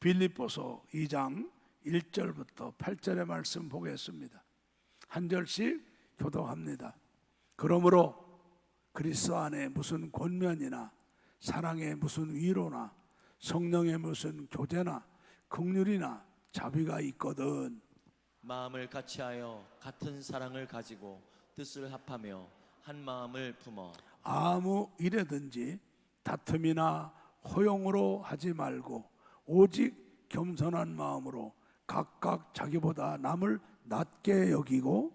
빌립보서 2장 1절부터 8절의 말씀 보겠습니다. 한 절씩 교독합니다. 그러므로 그리스도 안에 무슨 권면이나 사랑의 무슨 위로나 성령의 무슨 교제나 긍휼이나 자비가 있거든 마음을 같이하여 같은 사랑을 가지고 뜻을 합하며 한 마음을 품어 아무 일에든지 다툼이나 호용으로 하지 말고 오직 겸손한 마음으로 각각 자기보다 남을 낮게 여기고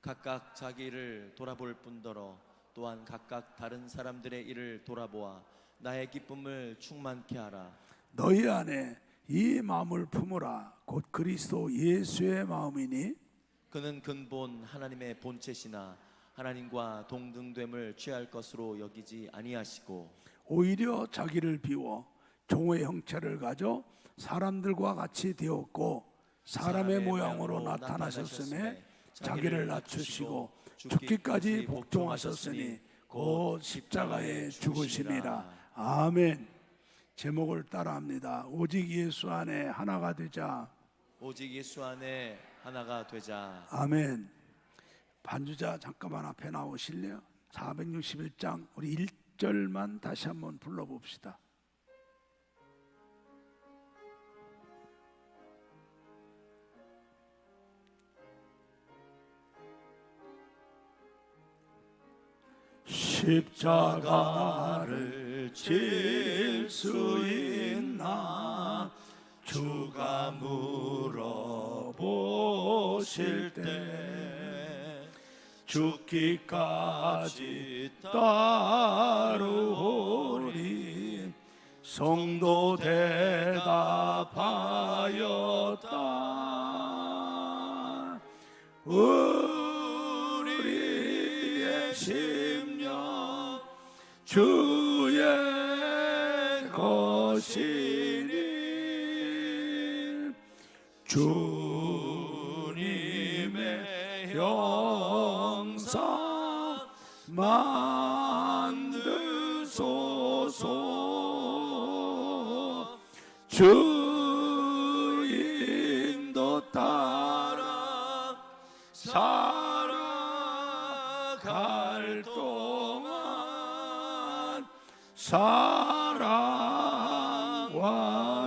각각 자기 일을 돌아볼 뿐더러 또한 각각 다른 사람들의 일을 돌아보아 나의 기쁨을 충만케 하라. 너희 안에 이 마음을 품으라. 곧 그리스도 예수의 마음이니 그는 근본 하나님의 본체시나 하나님과 동등됨을 취할 것으로 여기지 아니하시고 오히려 자기를 비워 종의 형체를 가져 사람들과 같이 되었고 사람의 모양으로 나타나셨음에 자기를 낮추시고 죽기까지 복종하셨으니 곧 십자가에 죽으심이라. 아멘. 제목을 따라합니다. 오직 예수 안에 하나가 되자. 오직 예수 안에 하나가 되자. 아멘. 반주자 잠깐만 앞에 나오실래요? 461장 우리 1절만 다시 한번 불러봅시다. 십자가를 질 수 있나 주가 물어보실 때 죽기까지 따르오리. 성도 대답하였다. 우리의 심령 주의 것이니 주님의 형상 만드소서. 주 인도 따라 살아갈 동안 사랑과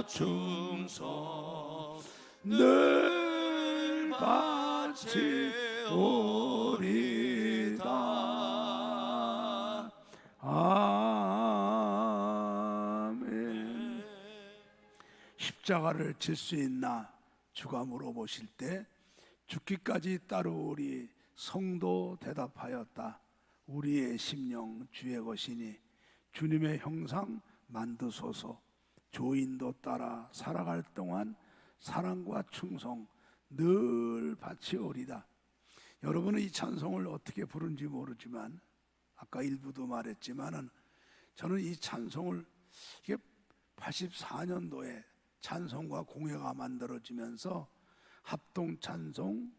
충성 늘 바치오리다. 아멘. 십자가를 질 수 있나 주가 물어보실 때 죽기까지 따르오리. 성도 대답하였다. 우리의 심령 주의 것이니 주님의 형상 만드소서. 조인도 따라 살아갈 동안 사랑과 충성 늘 바치오리다. 여러분은 이 찬송을 어떻게 부른지 모르지만 아까 일부도 말했지만은 저는 이 찬송을 이게 84년도에 찬송과 공예가 만들어지면서 합동 찬송,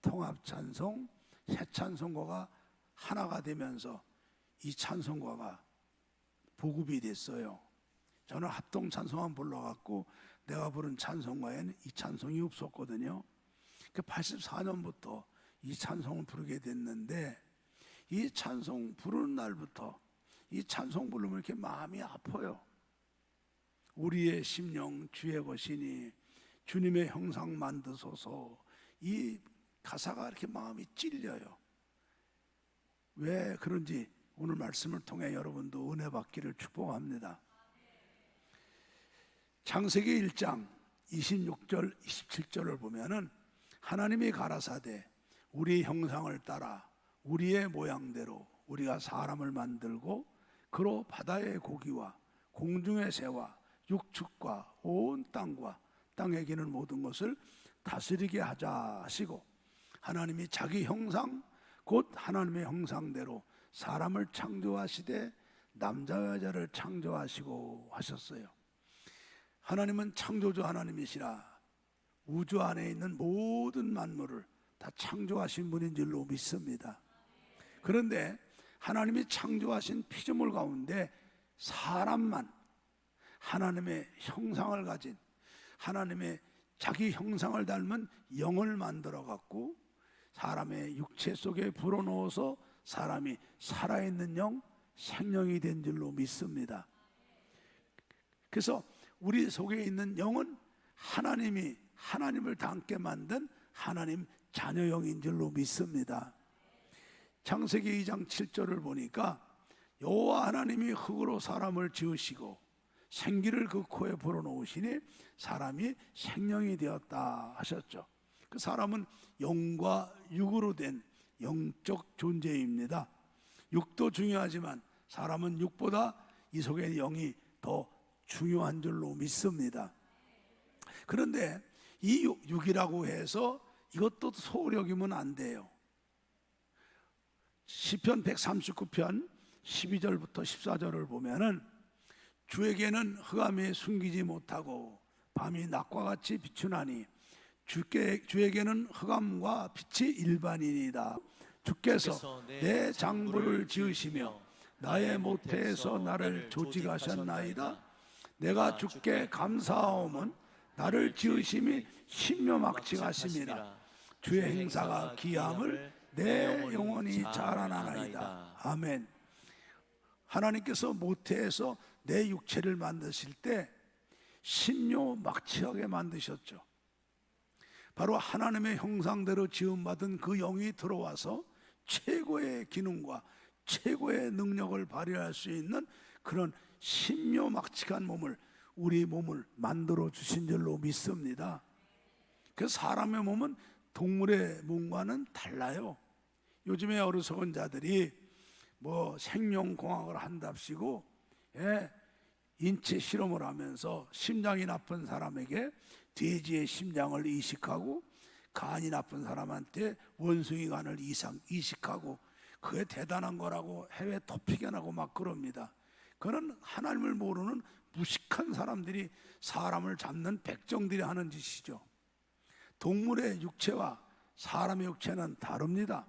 통합 찬송, 새 찬송가가 하나가 되면서 이 찬송가가 보급이 됐어요. 저는 합동 찬송만 불러갖고 내가 부른 찬송가에는 이 찬송이 없었거든요. 84년부터 이 찬송을 부르게 됐는데 이 찬송 부르는 날부터 이 찬송 부르면 이렇게 마음이 아파요. 우리의 심령 주의 것이니 주님의 형상 만드소서. 이 가사가 이렇게 마음이 찔려요. 왜 그런지 오늘 말씀을 통해 여러분도 은혜 받기를 축복합니다. 창세기 1장 26절 27절을 보면은 하나님이 가라사대 우리 형상을 따라 우리의 모양대로 우리가 사람을 만들고 그로 바다의 고기와 공중의 새와 육축과 온 땅과 땅에 기는 모든 것을 다스리게 하자 하시고 하나님이 자기 형상 곧 하나님의 형상대로 사람을 창조하시되 남자와 여자를 창조하시고 하셨어요. 하나님은 창조주 하나님이시라 우주 안에 있는 모든 만물을 다 창조하신 분인 줄로 믿습니다. 그런데 하나님이 창조하신 피조물 가운데 사람만 하나님의 형상을 가진, 하나님의 자기 형상을 닮은 영을 만들어 갖고 사람의 육체 속에 불어넣어서 사람이 살아있는 영, 생명이 된 줄로 믿습니다. 그래서 우리 속에 있는 영은 하나님이 하나님을 닮게 만든 하나님 자녀 영인 줄로 믿습니다. 창세기 2장 7절을 보니까 여호와 하나님이 흙으로 사람을 지으시고 생기를 그 코에 불어넣으시니 사람이 생명이 되었다 하셨죠. 그 사람은 영과 육으로 된 영적 존재입니다. 육도 중요하지만 사람은 육보다 이 속에 영이 더 중요한 줄로 믿습니다. 그런데 이 육이라고 해서 이것도 소홀히 여기면 안 돼요. 시편 139편 12절부터 14절을 보면은 주에게는 흑암이 숨기지 못하고 밤이 낮과 같이 비추나니 주에게는 흑암과 빛이 일반이니이다. 주께서 내 장부를 지으시며 나의 모태에서 나를 조직하셨나이다. 내가 주께 감사하오면 나를 지으심이 신묘막측하심이라. 주의 행사가 기함을 내 영혼이 자라나나이다. 아멘. 하나님께서 모태에서 내 육체를 만드실 때 신묘막측하게 만드셨죠. 바로 하나님의 형상대로 지음받은 그 영이 들어와서 최고의 기능과 최고의 능력을 발휘할 수 있는 그런 신묘막측한 몸을, 우리 몸을 만들어 주신 줄로 믿습니다. 그 사람의 몸은 동물의 몸과는 달라요. 요즘에 어리석은 자들이 뭐 생명공학을 한답시고 인체 실험을 하면서 심장이 나쁜 사람에게 돼지의 심장을 이식하고 간이 나쁜 사람한테 원숭이 간을 이식하고 그게 대단한 거라고 해외 토픽에 나고 막 그럽니다. 그는 하나님을 모르는 무식한 사람들이 사람을 잡는 백정들이 하는 짓이죠. 동물의 육체와 사람의 육체는 다릅니다.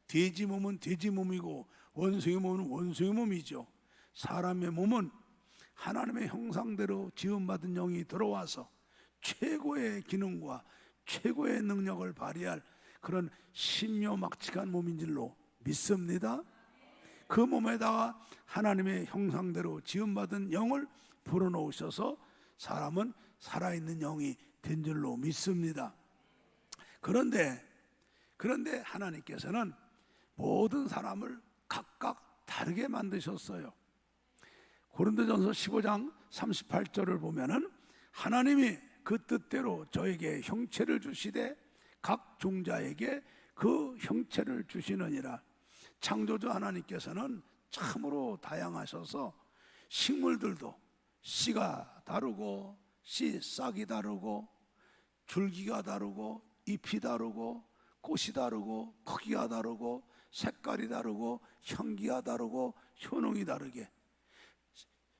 돼지 몸은 돼지 몸이고 원숭이 몸은 원숭이 몸이죠. 사람의 몸은 하나님의 형상대로 지음받은 영이 들어와서 최고의 기능과 최고의 능력을 발휘할 그런 신묘막측한 몸인 줄로 믿습니다. 그 몸에다가 하나님의 형상대로 지음받은 영을 불어넣으셔서 사람은 살아있는 영이 된 줄로 믿습니다. 그런데 하나님께서는 모든 사람을 각각 다르게 만드셨어요. 고린도전서 15장 38절을 보면은 하나님이 그 뜻대로 저에게 형체를 주시되 각 종자에게 그 형체를 주시느니라. 창조주 하나님께서는 참으로 다양하셔서 식물들도 씨가 다르고 씨 싹이 다르고 줄기가 다르고 잎이 다르고 꽃이 다르고 크기가 다르고 색깔이 다르고 향기가 다르고 효능이 다르게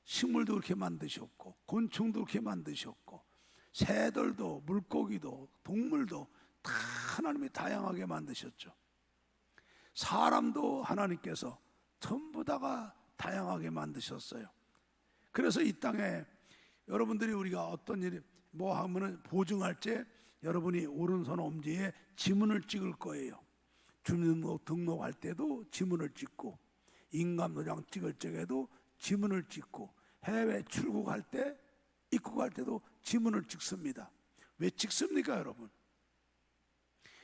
식물도 그렇게 만드셨고 곤충도 그렇게 만드셨고 새들도 물고기도 동물도 다 하나님이 다양하게 만드셨죠. 사람도 하나님께서 전부 다가 다양하게 만드셨어요. 그래서 이 땅에 여러분들이 우리가 어떤 일이 뭐 하면은 보증할 때 여러분이 오른손 엄지에 지문을 찍을 거예요. 주민등록 등록할 때도 지문을 찍고 인감도장 찍을 적에도 지문을 찍고 해외 출국할 때 입국할 때도 지문을 찍습니다. 왜 찍습니까, 여러분?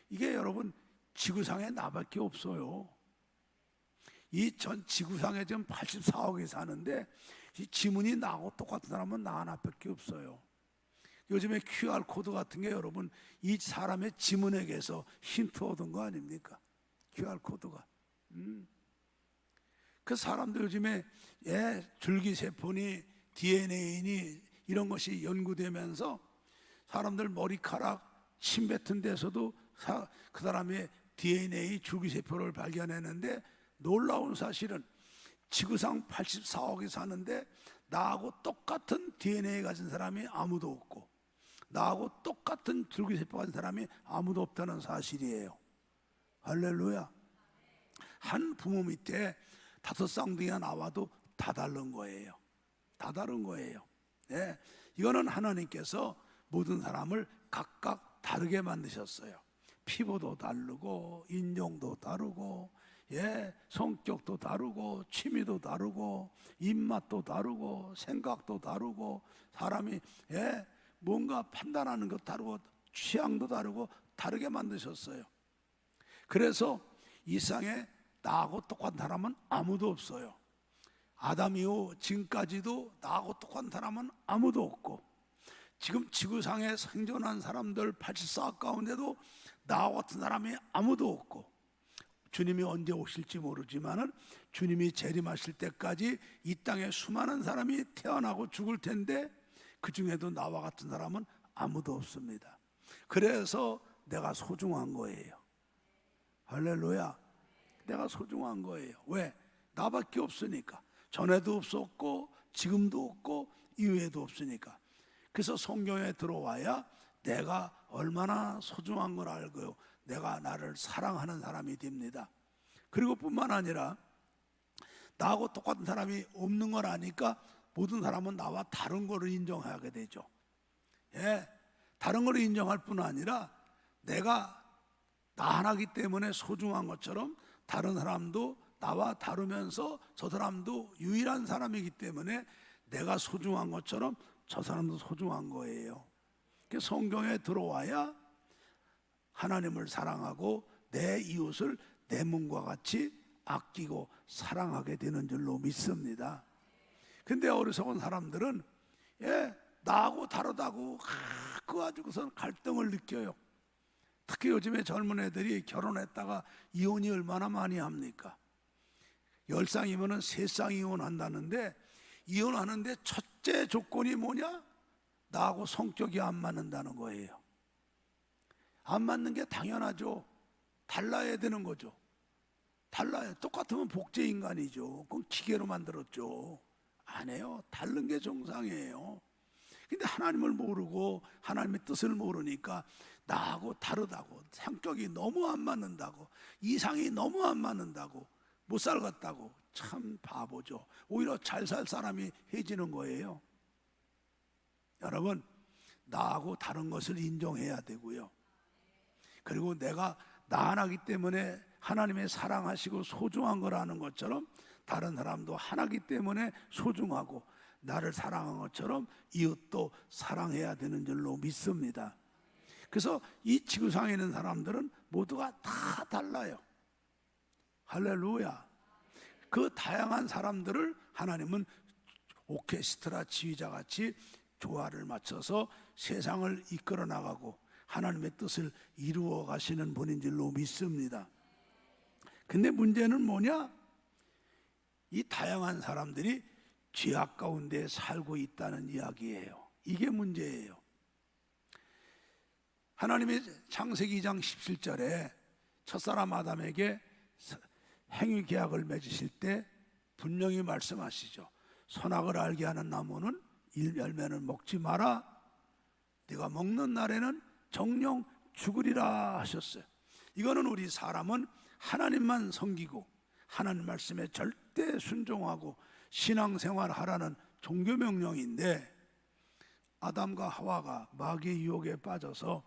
이게 여러분 지구상에 나밖에 없어요. 이 전 지구상에 지금 84억이 사는데 이 지문이 나하고 똑같은 사람은 나 하나밖에 없어요. 요즘에 QR코드 같은 게 여러분 이 사람의 지문에게서 힌트 얻은 거 아닙니까? QR코드가. 그 사람들 요즘에 줄기세포니 DNA니 이런 것이 연구되면서 사람들 머리카락, 침 뱉은 데서도 그 사람의 DNA 줄기세포를 발견했는데 놀라운 사실은 지구상 84억이 사는데 나하고 똑같은 DNA 가진 사람이 아무도 없고 나하고 똑같은 줄기세포 가진 사람이 아무도 없다는 사실이에요. 할렐루야. 한 부모 밑에 5 쌍둥이가 나와도 다 다른 거예요. 다 다른 거예요. 예, 이거는 하나님께서 모든 사람을 각각 다르게 만드셨어요. 피부도 다르고 인종도 다르고, 예, 성격도 다르고 취미도 다르고 입맛도 다르고 생각도 다르고 사람이, 예, 뭔가 판단하는 것 다르고 취향도 다르고 다르게 만드셨어요. 그래서 이 세상에 나하고 똑같은 사람은 아무도 없어요. 아담 이후 지금까지도 나하고 똑같은 사람은 아무도 없고, 지금 지구상에 생존한 사람들 84억 가운데도 나와 같은 사람이 아무도 없고, 주님이 언제 오실지 모르지만은 주님이 재림하실 때까지 이 땅에 수많은 사람이 태어나고 죽을 텐데 그 중에도 나와 같은 사람은 아무도 없습니다. 그래서 내가 소중한 거예요. 할렐루야. 내가 소중한 거예요. 왜? 나밖에 없으니까. 전에도 없었고 지금도 없고 이후에도 없으니까. 그래서 성경에 들어와야 내가 얼마나 소중한 걸 알고요, 내가 나를 사랑하는 사람이 됩니다. 그리고 뿐만 아니라 나하고 똑같은 사람이 없는 걸 아니까 모든 사람은 나와 다른 거를 인정하게 되죠. 예, 다른 거를 인정할 뿐 아니라 내가 나 하나이기 때문에 소중한 것처럼 다른 사람도 나와 다르면서 저 사람도 유일한 사람이기 때문에 내가 소중한 것처럼 저 사람도 소중한 거예요. 성경에 들어와야 하나님을 사랑하고 내 이웃을 내 몸과 같이 아끼고 사랑하게 되는 줄로 믿습니다. 근데 어리석은 사람들은, 예, 나하고 다르다고 그거 가지고서 갈등을 느껴요. 특히 요즘에 젊은 애들이 결혼했다가 이혼이 얼마나 많이 합니까? 10쌍이면 3쌍 이혼한다는데, 이혼하는데 첫째 조건이 뭐냐? 나하고 성격이 안 맞는다는 거예요. 안 맞는 게 당연하죠. 달라야 되는 거죠. 달라요. 똑같으면 복제 인간이죠. 그건 기계로 만들었죠. 안 해요. 다른 게 정상이에요. 근데 하나님을 모르고 하나님의 뜻을 모르니까 나하고 다르다고, 성격이 너무 안 맞는다고, 이상이 너무 안 맞는다고, 못 살겠다고, 참 바보죠. 오히려 잘 살 사람이 해지는 거예요. 여러분, 나하고 다른 것을 인정해야 되고요. 그리고 내가 나 하나이기 때문에 하나님의 사랑하시고 소중한 거라는 것처럼 다른 사람도 하나이기 때문에 소중하고 나를 사랑한 것처럼 이웃도 사랑해야 되는 줄로 믿습니다. 그래서 이 지구상에 있는 사람들은 모두가 다 달라요. 할렐루야. 그 다양한 사람들을 하나님은 오케스트라 지휘자 같이 조화를 맞춰서 세상을 이끌어 나가고 하나님의 뜻을 이루어 가시는 분인 줄로 믿습니다. 근데 문제는 뭐냐? 이 다양한 사람들이 죄악 가운데 살고 있다는 이야기예요. 이게 문제예요. 하나님의 창세기 2장 17절에 첫사람 아담에게 행위 계약을 맺으실 때 분명히 말씀하시죠. 선악을 알게 하는 나무는 열매는 먹지 마라. 네가 먹는 날에는 정령 죽으리라 하셨어요. 이거는 우리 사람은 하나님만 섬기고 하나님 말씀에 절대 순종하고 신앙생활 하라는 종교 명령인데, 아담과 하와가 마귀의 유혹에 빠져서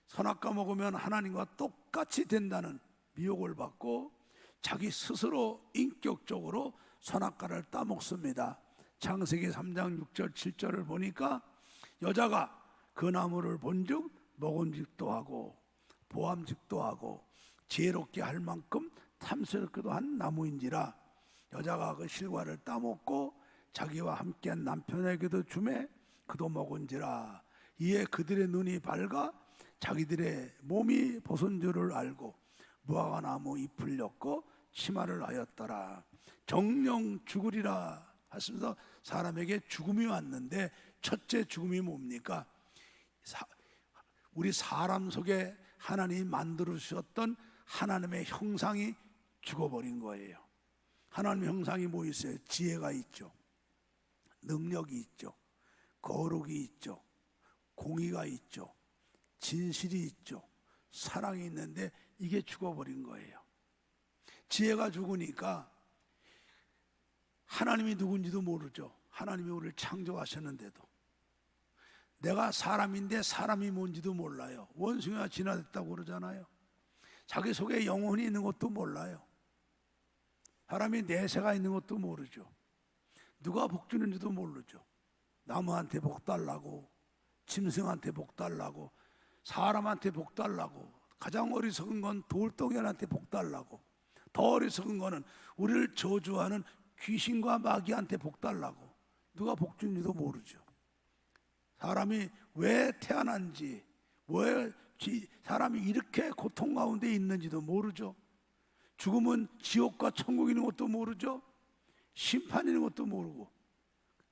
선악과 먹으면 하나님과 똑같이 된다는 미혹을 받고 자기 스스로 인격적으로 선악과를 따먹습니다. 창세기 3장 6절 7절을 보니까 여자가 그 나무를 본즉 먹음직도 하고 보암직도 하고 지혜롭게 할 만큼 탐스럽기도 한 나무인지라, 여자가 그 실과를 따먹고 자기와 함께한 남편에게도 주매 그도 먹은지라. 이에 그들의 눈이 밝아 자기들의 몸이 벗은 줄을 알고 무화과 나무 잎을 엮고 치마를 하였더라. 정령 죽으리라 하시면서 사람에게 죽음이 왔는데, 첫째 죽음이 뭡니까? 우리 사람 속에 하나님이 만들어 주셨던 하나님의 형상이 죽어버린 거예요. 하나님의 형상이 뭐 있어요? 지혜가 있죠, 능력이 있죠, 거룩이 있죠, 공의가 있죠, 진실이 있죠, 사랑이 있는데 이게 죽어버린 거예요. 지혜가 죽으니까 하나님이 누군지도 모르죠. 하나님이 우리를 창조하셨는데도 내가 사람인데 사람이 뭔지도 몰라요. 원숭이가 진화됐다고 그러잖아요. 자기 속에 영혼이 있는 것도 몰라요. 사람이 내세가 있는 것도 모르죠. 누가 복 주는지도 모르죠. 나무한테 복 달라고, 짐승한테 복 달라고, 사람한테 복 달라고, 가장 어리석은 건 돌덩이한테 복 달라고, 더 어리석은 거는 우리를 저주하는 귀신과 마귀한테 복 달라고. 누가 복 주는지도 모르죠. 사람이 왜 태어난지, 왜 사람이 이렇게 고통 가운데 있는지도 모르죠. 죽으면 지옥과 천국 있는 것도 모르죠. 심판 있는 것도 모르고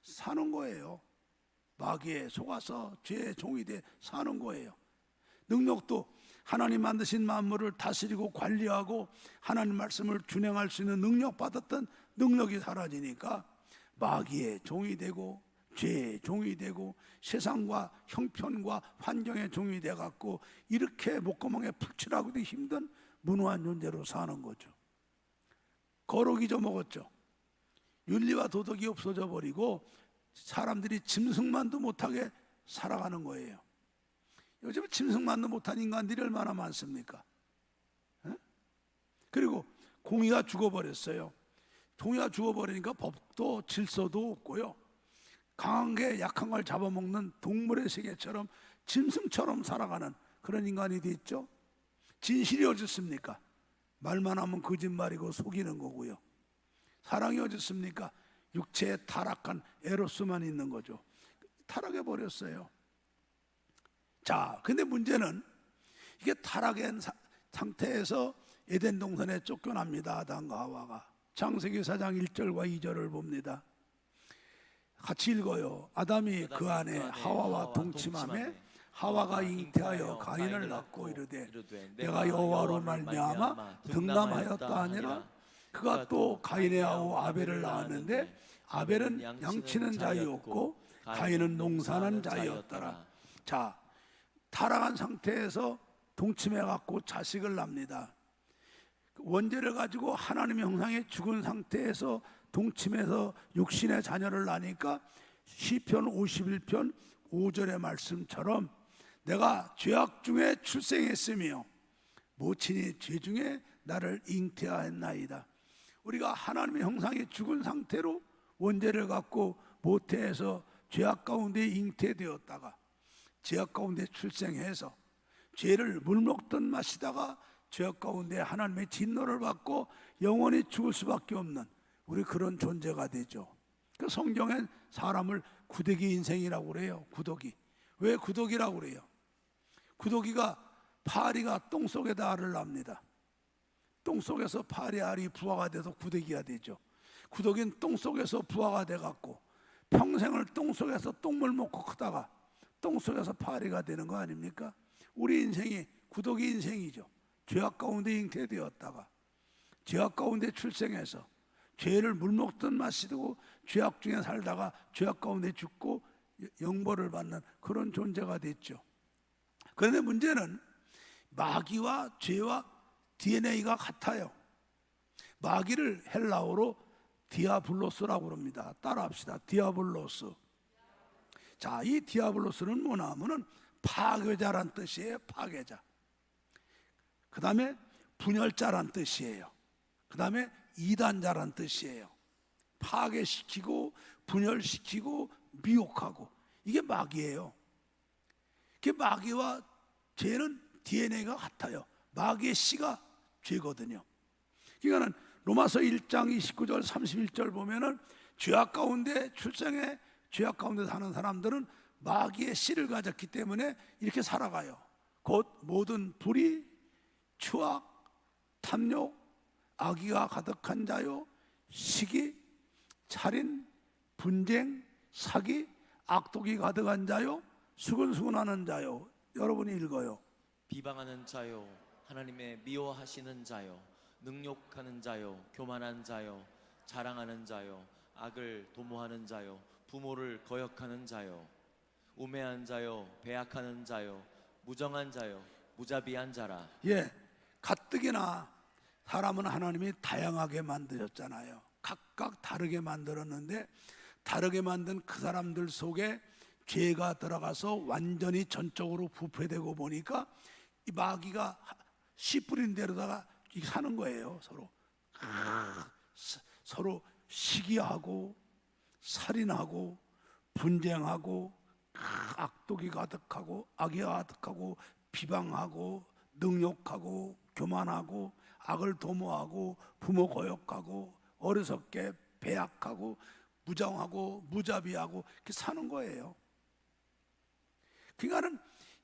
사는 거예요. 마귀에 속아서 죄의 종이 돼 사는 거예요. 능력도 하나님 만드신 만물을 다스리고 관리하고 하나님 말씀을 준행할 수 있는 능력 받았던 능력이 사라지니까 마귀의 종이 되고 죄의 종이 되고 세상과 형편과 환경의 종이 돼갖고 이렇게 목구멍에 풀칠하기도 힘든 무능한 존재로 사는 거죠. 거룩 잊어먹었죠. 윤리와 도덕이 없어져 버리고 사람들이 짐승만도 못하게 살아가는 거예요. 요즘 짐승만도 못한 인간들이 얼마나 많습니까? 에? 그리고 공의가 죽어버렸어요. 공의가 죽어버리니까 법도 질서도 없고요. 강한 게 약한 걸 잡아먹는 동물의 세계처럼 짐승처럼 살아가는 그런 인간이 됐죠. 진실이 어디 있습니까? 말만 하면 거짓말이고 속이는 거고요. 사랑이 어디 있습니까? 육체의 타락한 에로스만 있는 거죠. 타락해 버렸어요. 자, 근데 문제는 이게 타락한 상태에서 에덴 동산에 쫓겨납니다. 아담과 하와가. 창세기 4장 1절과 2절을 봅니다. 같이 읽어요. 아담이 그 안에 하와와 동침하며 하와가 잉태하여 가인을 낳고 이르되 내가 여호와로 말미암아 등남하였다 하니라. 그가 또 가인의 아우 아벨을 낳았는데 아벨은 양치는 자였고 가인은 농사하는 자였더라. 자, 타락한 상태에서 동침해 갖고 자식을 낳습니다. 원죄를 가지고 하나님의 형상에 죽은 상태에서 동침해서 육신의 자녀를 낳으니까 시편 51편 5절의 말씀처럼 내가 죄악 중에 출생했으며 모친이 죄 중에 나를 잉태하였나이다. 우리가 하나님의 형상에 죽은 상태로 원죄를 갖고 모태에서 죄악 가운데 잉태되었다가 죄악 가운데 출생해서 죄를 물먹던 마시다가 죄악 가운데 하나님의 진노를 받고 영원히 죽을 수밖에 없는 우리 그런 존재가 되죠. 그 성경엔 사람을 구더기 인생이라고 그래요. 구더기. 왜 구더기라고 그래요? 구더기가 파리가 똥 속에다 알을 낳습니다. 똥 속에서 파리 알이 부화가 돼서 구더기가 되죠. 구더기는 똥 속에서 부화가 돼갖고 평생을 똥 속에서 똥물 먹고 크다가 똥 속에서 파리가 되는 거 아닙니까? 우리 인생이 구더기 인생이죠. 죄악 가운데 잉태되었다가 죄악 가운데 출생해서 죄를 물먹던 마시고 죄악 중에 살다가 죄악 가운데 죽고 영벌을 받는 그런 존재가 됐죠. 그런데 문제는 마귀와 죄와 DNA가 같아요. 마귀를 헬라어로 디아블로스라고 합니다. 따라합시다. 디아블로스. 자, 이 디아블로스는 뭐냐 하면은 파괴자란 뜻이에요. 파괴자. 그 다음에 분열자란 뜻이에요. 그 다음에 이단자란 뜻이에요. 파괴시키고 분열시키고 미혹하고 이게 마귀예요. 이게 마귀와 죄는 DNA가 같아요. 마귀의 씨가 죄거든요. 그러니까는 로마서 1장 29절 31절 보면은 죄악 가운데 출생해 죄악 가운데 사는 사람들은 마귀의 씨를 가졌기 때문에 이렇게 살아가요. 곧 모든 불의, 추악, 탐욕, 악의가 가득한 자요, 시기, 살인, 분쟁, 사기, 악독이 가득한 자요, 수근수근하는 자요. 여러분이 읽어요. 비방하는 자요, 하나님의 미워하시는 자요, 능욕하는 자요, 교만한 자요, 자랑하는 자요, 악을 도모하는 자요, 부모를 거역하는 자요, 우매한 자요, 배약하는 자요, 무정한 자요, 무자비한 자라. 예, 가뜩이나 사람은 하나님이 다양하게 만드셨잖아요. 각각 다르게 만들었는데 다르게 만든 그 사람들 속에 죄가 들어가서 완전히 전적으로 부패되고 보니까 이 마귀가 씨 뿌린 대로다가 사는 거예요. 서로 시기하고 살인하고 분쟁하고 악독이 가득하고 악이 가득하고 비방하고 능욕하고 교만하고 악을 도모하고 부모 고욕하고 어리석게 배약하고 무정하고 무자비하고 이렇게 사는 거예요. 그러니까는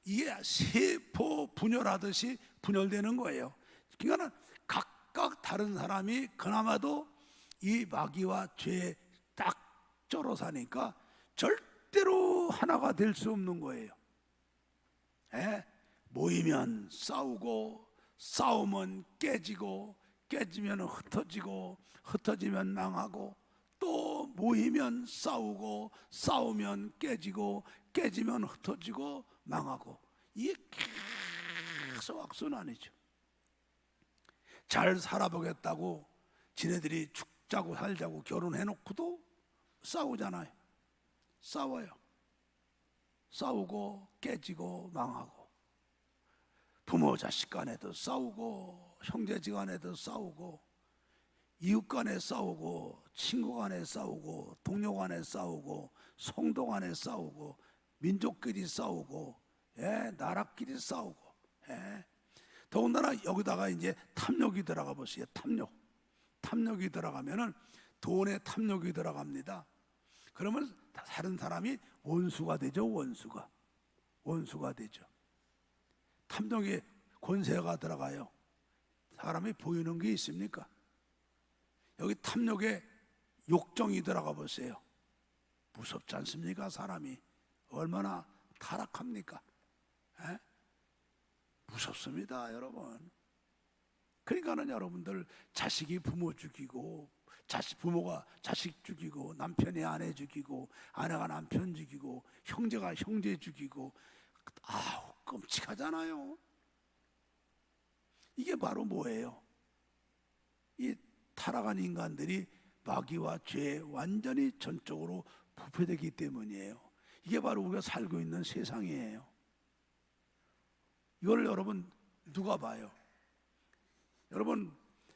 이게 세포 분열하듯이 분열되는 거예요. 그러니까는 각각 다른 사람이 그나마도 이 마귀와 죄에 딱 쩔어 사니까 절대로 하나가 될 수 없는 거예요. 모이면 싸우고 싸우면 깨지고 깨지면 흩어지고 흩어지면 망하고 또 모이면 싸우고 싸우면 깨지고 깨지면 흩어지고 망하고 이게 계속 악순환이죠. 잘 살아보겠다고 지네들이 죽자고 살자고 결혼해놓고도 싸우잖아요. 싸워요. 싸우고 깨지고 망하고 부모 자식 간에도 싸우고 형제지 간에도 싸우고 이웃 간에 싸우고 친구 간에 싸우고 동료 간에 싸우고 성도 간에 싸우고 민족끼리 싸우고 나라끼리 싸우고 더군다나 여기다가 이제 탐욕이 들어가 보세요. 탐욕이 들어가면은 돈에 탐욕이 들어갑니다. 그러면 다른 사람이 원수가 되죠. 원수가 되죠. 탐욕에 권세가 들어가요. 사람이 보이는 게 있습니까? 여기 탐욕에 욕정이 들어가 보세요. 무섭지 않습니까? 사람이 얼마나 타락합니까? 무섭습니다, 여러분. 그러니까는 여러분들 자식이 부모 죽이고 부모가 자식 죽이고 남편이 아내 죽이고 아내가 남편 죽이고 형제가 형제 죽이고 아우 끔찍하잖아요. 이게 바로 뭐예요? 이 타락한 인간들이 마귀와 죄에 완전히 전적으로 부패되기 때문이에요. 이게 바로 우리가 살고 있는 세상이에요. 이걸 여러분 누가 봐요? 여러분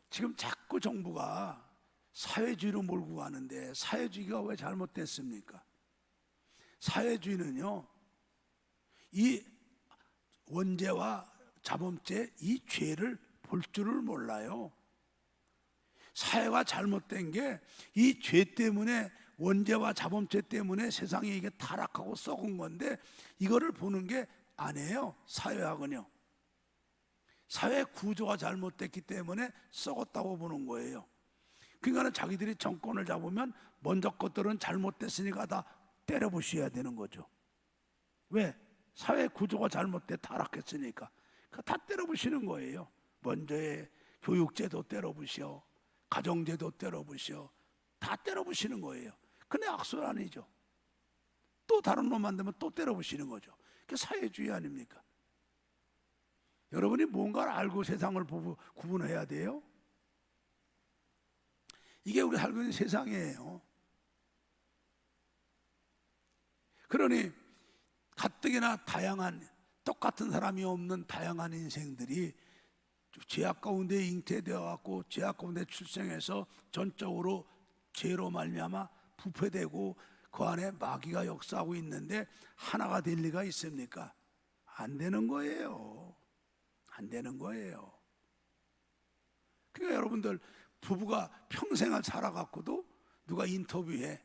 지금 자꾸 정부가 사회주의로 몰고 가는데 사회주의가 왜 잘못됐습니까? 사회주의는요 이 원죄와 자범죄 이 죄를 볼 줄을 몰라요. 사회가 잘못된 게 이 죄 때문에 원죄와 자범죄 때문에 세상이 이게 타락하고 썩은 건데 이거를 보는 게 아니에요. 사회학은요. 사회 구조가 잘못됐기 때문에 썩었다고 보는 거예요. 그러니까 자기들이 정권을 잡으면 먼저 것들은 잘못됐으니까 다 때려부셔야 되는 거죠. 왜? 사회 구조가 잘못돼 타락했으니까 다 때려부시는 거예요. 먼저의 교육제도 때려부셔, 가정제도 때려부셔, 다 때려부시는 거예요. 근데 악순환이죠. 또 다른 놈 만들면 또 때려부시는 거죠. 그게 사회주의 아닙니까? 여러분이 뭔가를 알고 세상을 구분해야 돼요. 이게 우리 살고 있는 세상이에요. 그러니 가뜩이나 다양한 똑같은 사람이 없는 다양한 인생들이 죄악 가운데 잉태되어 갖고 죄악 가운데 출생해서 전적으로 죄로 말미암아 부패되고 그 안에 마귀가 역사하고 있는데 하나가 될 리가 있습니까? 안 되는 거예요. 안 되는 거예요. 그러니까 여러분들 부부가 평생을 살아갖고도 누가 인터뷰해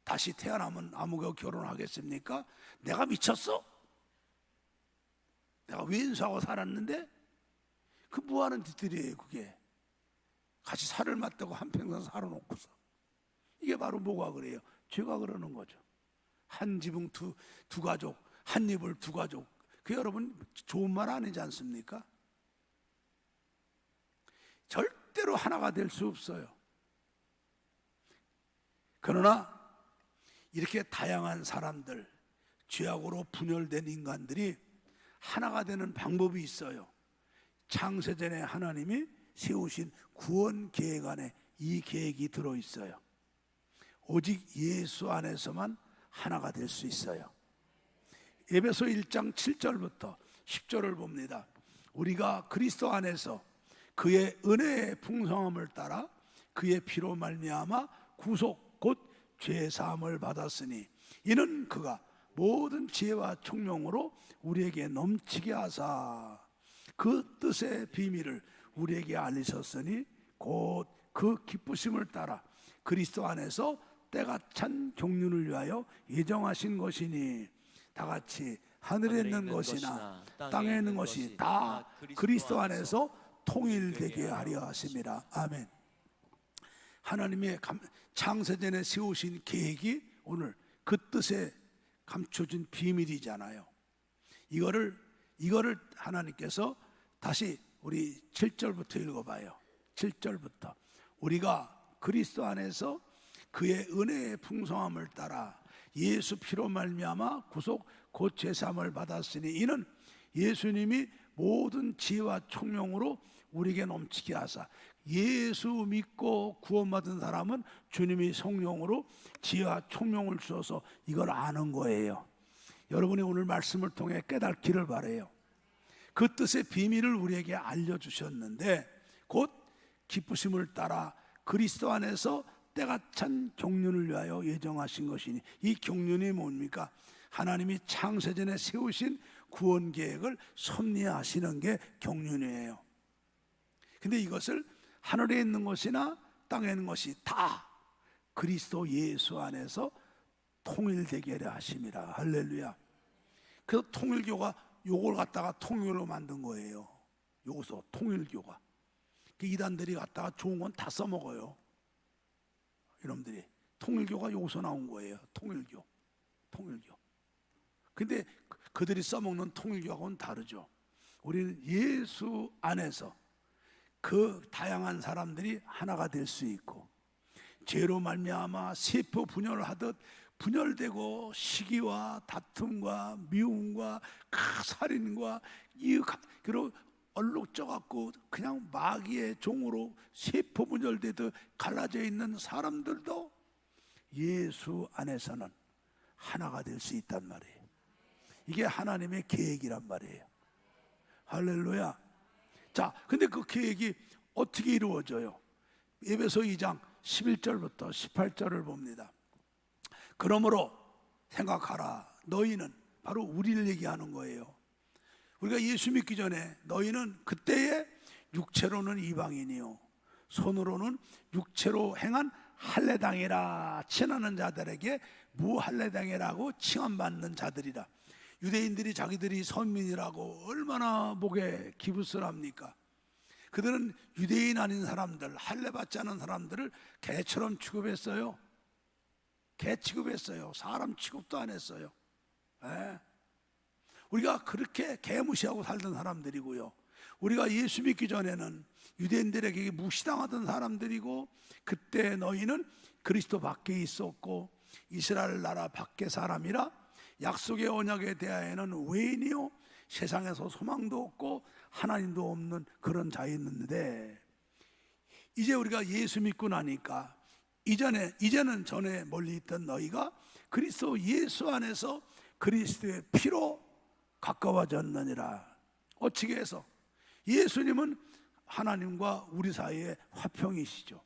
다시 태어나면 아무가 결혼하겠습니까? 내가 미쳤어? 내가 왼수하고 살았는데 그 뭐하는 짓들이에요. 그게 같이 살을 맞대고 한평생 살아놓고서 이게 바로 뭐가 그래요? 죄가 그러는 거죠. 한 지붕 두 가족, 한 이불 두 가족. 그 여러분 좋은 말 아니지 않습니까? 절대로 하나가 될 수 없어요. 그러나 이렇게 다양한 사람들, 죄악으로 분열된 인간들이 하나가 되는 방법이 있어요. 창세전에 하나님이 세우신 구원 계획 안에 이 계획이 들어있어요. 오직 예수 안에서만 하나가 될 수 있어요. 에베소 1장 7절부터 10절을 봅니다. 우리가 그리스도 안에서 그의 은혜의 풍성함을 따라 그의 피로 말미암아 구속 곧 죄 사함을 받았으니 이는 그가 모든 지혜와 총명으로 우리에게 넘치게 하사 그 뜻의 비밀을 우리에게 알리셨으니 곧 그 기쁘심을 따라 그리스도 안에서 때가 찬 경륜을 위하여 예정하신 것이니 다 같이 하늘에 있는 것이나 땅에 있는 것이 다 그리스도 안에서 통일되게 하려 하심이라. 아멘. 하나님의 창세전에 세우신 계획이 오늘 그 뜻에 감춰진 비밀이잖아요. 이거를 하나님께서 다시 우리 7절부터 읽어봐요. 7절부터 우리가 그리스도 안에서 그의 은혜의 풍성함을 따라 예수 피로 말미암아 구속 곧 죄사함을 받았으니 이는 예수님이 모든 지혜와 총명으로 우리에게 넘치게 하사 예수 믿고 구원받은 사람은 주님이 성령으로 지혜와 총명을 주셔서 이걸 아는 거예요. 여러분이 오늘 말씀을 통해 깨닫기를 바라요. 그 뜻의 비밀을 우리에게 알려주셨는데 곧 기쁘심을 따라 그리스도 안에서 때가 찬 경륜을 위하여 예정하신 것이니 이 경륜이 뭡니까? 하나님이 창세전에 세우신 구원 계획을 섭리하시는 게 경륜이에요. 근데 이것을 하늘에 있는 것이나 땅에 있는 것이 다 그리스도 예수 안에서 통일되게 하려 하심이라. 할렐루야. 그래서 통일교가 요걸 갖다가 통일로 만든 거예요. 요것서 통일교가. 이단들이 갖다가 좋은 건 다 써먹어요. 여러분들이 통일교가 여기서 나온 거예요. 통일교. 근데 그들이 써먹는 통일교하고는 다르죠. 우리는 예수 안에서 그 다양한 사람들이 하나가 될 수 있고 죄로 말미암아 세포 분열하듯 분열되고 시기와 다툼과 미움과 살인과 그리고 얼룩져 갖고 그냥 마귀의 종으로 세포 분열되듯 갈라져 있는 사람들도 예수 안에서는 하나가 될 수 있단 말이에요. 이게 하나님의 계획이란 말이에요. 할렐루야. 자, 근데 그 계획이 어떻게 이루어져요? 에베소 2장 11절부터 18절을 봅니다. 그러므로 생각하라. 너희는 바로 우리를 얘기하는 거예요. 우리가 예수 믿기 전에 너희는 그때에 육체로는 이방인이요 손으로는 육체로 행한 할례당이라 친하는 자들에게 무할례당이라고 칭함받는 자들이라. 유대인들이 자기들이 선민이라고 얼마나 목에 기부스럽니까? 그들은 유대인 아닌 사람들, 할례 받지 않은 사람들을 개처럼 취급했어요. 개 취급했어요. 사람 취급도 안 했어요. 네. 우리가 그렇게 개무시하고 살던 사람들이고요. 우리가 예수 믿기 전에는 유대인들에게 무시당하던 사람들이고 그때 너희는 그리스도 밖에 있었고 이스라엘 나라 밖의 사람이라 약속의 언약에 대하여는 외인이요 세상에서 소망도 없고 하나님도 없는 그런 자였는데 이제 우리가 예수 믿고 나니까 이제는 전에 멀리 있던 너희가 그리스도 예수 안에서 그리스도의 피로 가까워졌느니라. 어찌게 해서 예수님은 하나님과 우리 사이의 화평이시죠.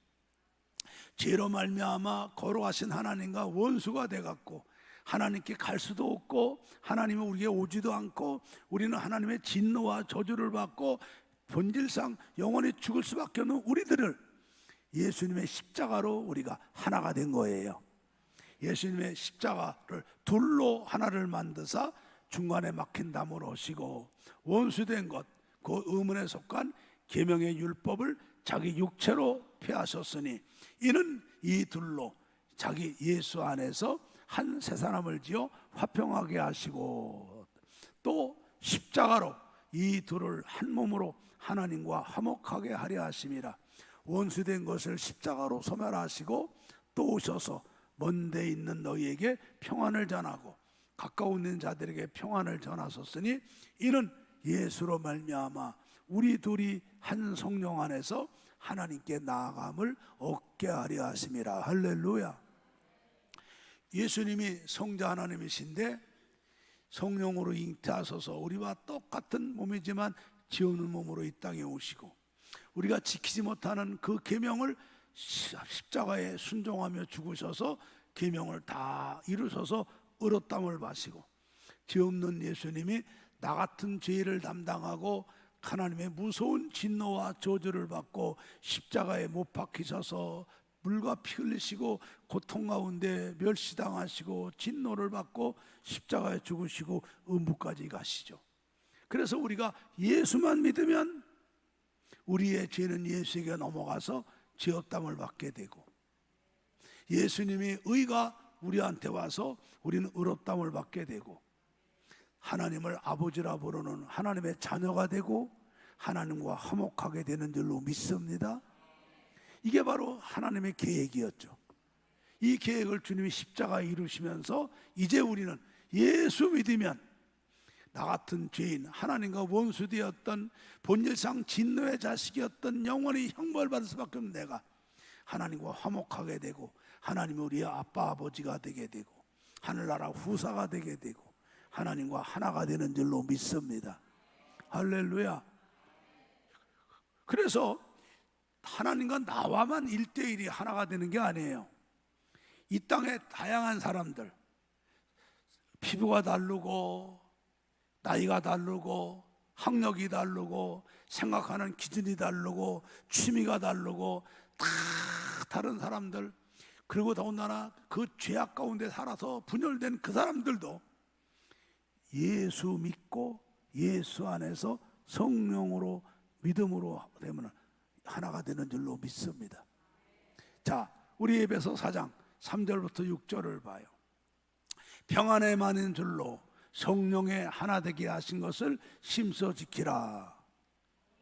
죄로 말미암아 거룩하신 하나님과 원수가 돼갖고 하나님께 갈 수도 없고 하나님은 우리에게 오지도 않고 우리는 하나님의 진노와 저주를 받고 본질상 영원히 죽을 수밖에 없는 우리들을 예수님의 십자가로 우리가 하나가 된 거예요. 예수님의 십자가를 둘로 하나를 만드사 중간에 막힌 담을 오시고 원수된 것, 그 의문에 속한 계명의 율법을 자기 육체로 폐하셨으니 이는 이 둘로 자기 예수 안에서 한 새 사람을 지어 화평하게 하시고 또 십자가로 이 둘을 한 몸으로 하나님과 화목하게 하려 하심이라. 원수된 것을 십자가로 소멸하시고 또 오셔서 먼 데 있는 너희에게 평안을 전하고 가까운 있는 자들에게 평안을 전하셨으니 이는 예수로 말미암아 우리 둘이 한 성령 안에서 하나님께 나아감을 얻게 하려 하심이라. 할렐루야. 예수님이 성자 하나님이신데 성령으로 잉태하셔서 우리와 똑같은 몸이지만 죄 없는 몸으로 이 땅에 오시고 우리가 지키지 못하는 그 계명을 십자가에 순종하며 죽으셔서 계명을 다 이루셔서 의롭다함을 받으시고 죄 없는 예수님이 나 같은 죄를 담당하고 하나님의 무서운 진노와 저주를 받고 십자가에 못 박히셔서 물과 피 흘리시고 고통 가운데 멸시당하시고 진노를 받고 십자가에 죽으시고 음부까지 가시죠. 그래서 우리가 예수만 믿으면 우리의 죄는 예수에게 넘어가서 죄 없담을 받게 되고 예수님의 의가 우리한테 와서 우리는 의롭담을 받게 되고 하나님을 아버지라 부르는 하나님의 자녀가 되고 하나님과 화목하게 되는 줄로 믿습니다. 이게 바로 하나님의 계획이었죠. 이 계획을 주님이 십자가에 이루시면서 이제 우리는 예수 믿으면 나 같은 죄인, 하나님과 원수되었던 본질상 진노의 자식이었던 영원히 형벌받을 수밖에 없는 내가 하나님과 화목하게 되고 하나님이 우리의 아빠 아버지가 되게 되고 하늘나라 후사가 되게 되고 하나님과 하나가 되는 줄로 믿습니다. 할렐루야. 그래서 하나님과 나와만 1대1이 하나가 되는 게 아니에요. 이 땅에 다양한 사람들, 피부가 다르고 나이가 다르고 학력이 다르고 생각하는 기준이 다르고 취미가 다르고 다 다른 사람들, 그리고 더군다나 그 죄악 가운데 살아서 분열된 그 사람들도 예수 믿고 예수 안에서 성령으로 믿음으로 되면 하나가 되는 줄로 믿습니다. 자, 우리 에베소 4장 3절부터 6절을 봐요. 평안에 많은 줄로 성령의 하나 되게 하신 것을 심써 지키라.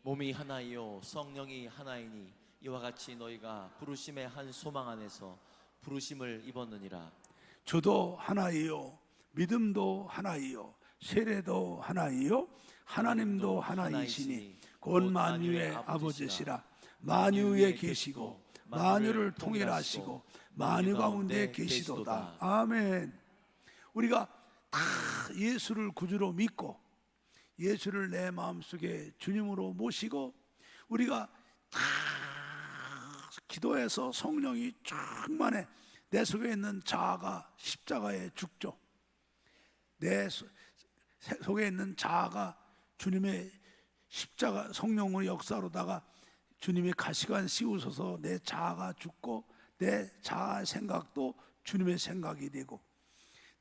몸이 하나이요 성령이 하나이니 이와 같이 너희가 부르심의 한 소망 안에서 부르심을 입었느니라. 주도 하나이요 믿음도 하나이요 세례도 하나이요 하나님도 하나이시니 곧 만유의 아버지시라. 만유에 계시고 만유를 통일하시고 만유 가운데 계시도다. 아멘. 우리가 다 예수를 구주로 믿고 예수를 내 마음속에 주님으로 모시고 우리가 다 기도해서 성령이 충만해 내 속에 있는 자아가 십자가에 죽죠. 내 속에 있는 자아가 주님의 십자가 성령의 역사로다가 주님의 가시관 씌우셔서 내 자아가 죽고 내 자아의 생각도 주님의 생각이 되고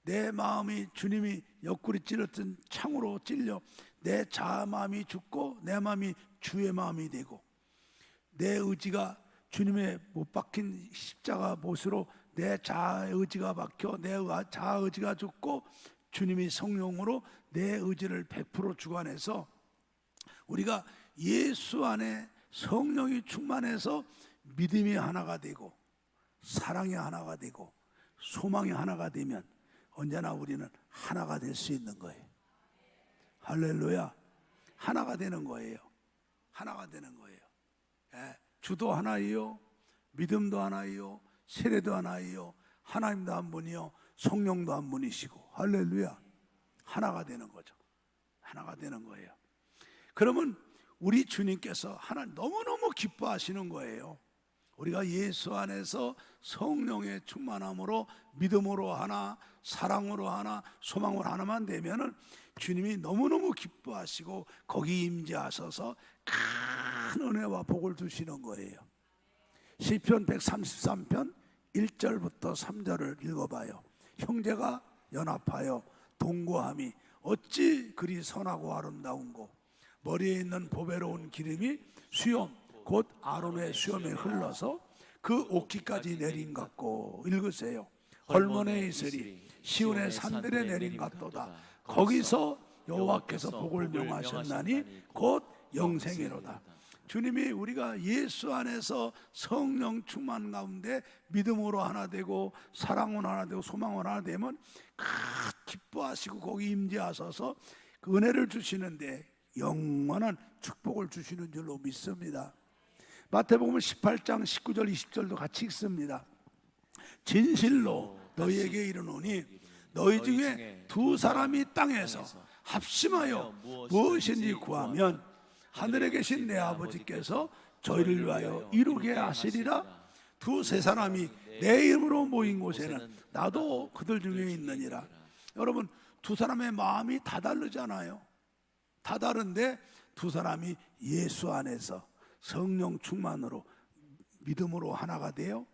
내 마음이 주님이 옆구리 찔렀던 창으로 찔려 내 자아 마음이 죽고 내 마음이 주의 마음이 되고 내 의지가 주님의 못 박힌 십자가 못으로 내 자아의 의지가 박혀 내 자아 의지가 죽고 주님이 성령으로 내 의지를 100% 주관해서 우리가 예수 안에 성령이 충만해서 믿음이 하나가 되고 사랑이 하나가 되고 소망이 하나가 되면 언제나 우리는 하나가 될 수 있는 거예요. 할렐루야. 하나가 되는 거예요. 하나가 되는 거예요. 예, 주도 하나이요 믿음도 하나이요 세례도 하나이요 하나님도 한 분이요 성령도 한 분이시고 할렐루야. 하나가 되는 거죠. 하나가 되는 거예요. 그러면 우리 주님께서 하나 너무너무 기뻐하시는 거예요. 우리가 예수 안에서 성령의 충만함으로 믿음으로 하나 사랑으로 하나 소망으로 하나만 되면은 주님이 너무너무 기뻐하시고 거기 임재하셔서 큰 은혜와 복을 주시는 거예요. 시편 133편 1절부터 3절을 읽어봐요. 형제가 연합하여 동거함이 어찌 그리 선하고 아름다운고 머리에 있는 보배로운 기름이 수염 곧 아론의 수염에 흘러서 그 옷깃까지 내린 같고 읽으세요. 헐몬에 있으리 시온의 산들에 내린 같도다. 거기서 여호와께서 복을 명하셨나니 곧 영생이로다. 주님이 우리가 예수 안에서 성령 충만 가운데 믿음으로 하나 되고 사랑으로 하나 되고 소망으로 하나 되면 기뻐하시고 거기 임재하셔서 그 은혜를 주시는데 영원한 축복을 주시는 줄로 믿습니다. 마태복음 18장 19절 20절도 같이 읽습니다. 진실로 너희에게 이르노니 너희 중에 두 사람이 땅에서 합심하여 무엇인지 구하면 하늘에 계신 내 아버지께서 저희를 위하여 이루게 하시리라. 두세 사람이 내 이름으로 모인 곳에는 나도 그들 중에 있느니라. 여러분, 두 사람의 마음이 다 다르잖아요. 다 다른데 두 사람이 예수 안에서 성령 충만으로 믿음으로 하나가 되어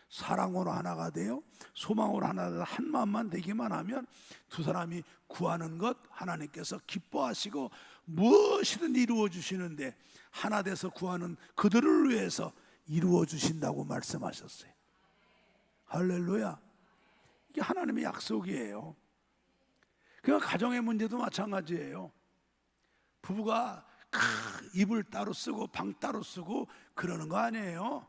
사랑으로 하나가 되어 소망으로 하나가 되어 한 마음만 되기만 하면 두 사람이 구하는 것 하나님께서 기뻐하시고 무엇이든 이루어 주시는데 하나 돼서 구하는 그들을 위해서 이루어 주신다고 말씀하셨어요. 할렐루야. 이게 하나님의 약속이에요. 그러니까 가정의 문제도 마찬가지예요. 부부가 이불 따로 쓰고 방 따로 쓰고 그러는 거 아니에요.